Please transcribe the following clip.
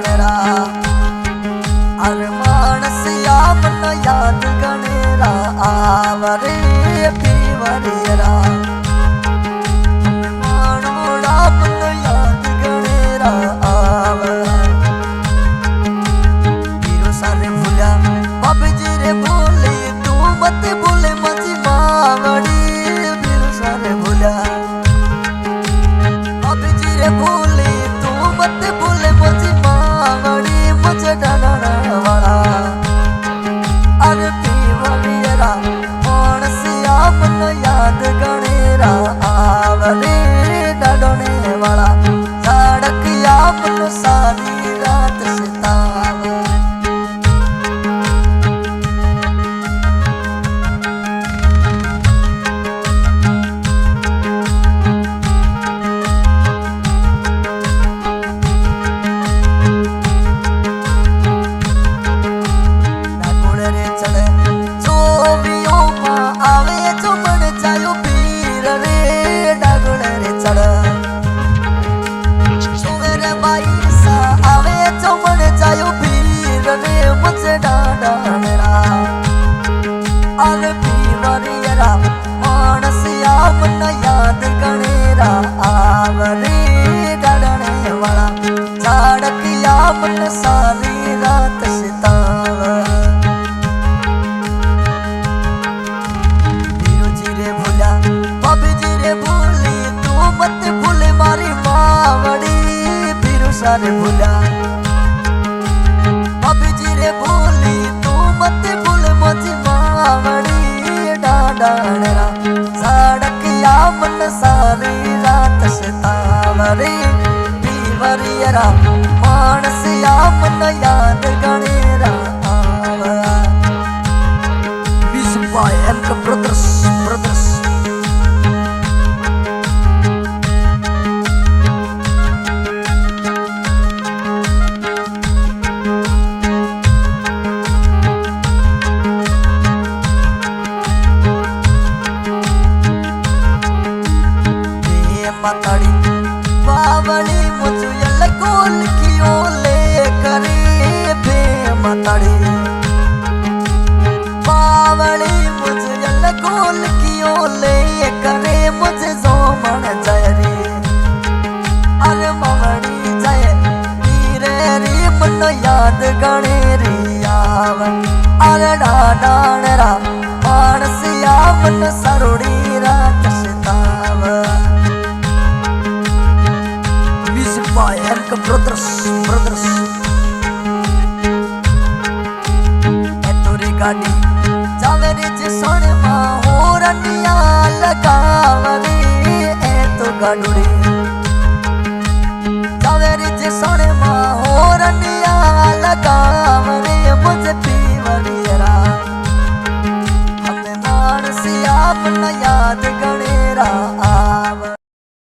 डाणरा अरे मानसिया मन याद गणेरा आवरे पीवरियरा मानोड़ा मन याद गणेरा आव हीरो सारे भूला बाबी जी रे बोले तू मत बोले मजी मावड़ी हीरो सारे भूला बाबी जी रे बोले तू मत बोले मजी मावड़ी मुझे डाणा वाला अरे पीवरियरा मानसिया मन याद गणेरा आवरे डाडोने वाला झाड़किया मन सारी रात सिताव अरे पीवरियरा मानसिया मन याद गणेरा आवरे डरने वाला झाड़किया मन सारी रात सिताव हीरो जी रे भूला बाबी जी रे भूली तू मत भूले मारी मावड़ी हीरो सारे भूला बाबी जी रे भूली तू मत भूले मजी मावड़ी डाणरा झाड़किया मन सारी रात सितावरे पीवरियरा मानसिया मन याद गणेरा ब्रदर्स मतड़ी बावली मुझे यल्को लिखियो ले करे बे मतड़ी बावली मुझे यल्को लिखियो ले करे मुझे जो मन जयरी अरे मवड़ी जय रे रे मन याद गणेरी आव अरे डाणरा मानसिया मन सरोड़ी रात सिताव ब्रदर्स तोरी गाड़ी जावेरी जिसन हो रनिया लगावरी ए तो गाडुड़ी जावेरी जिसन हो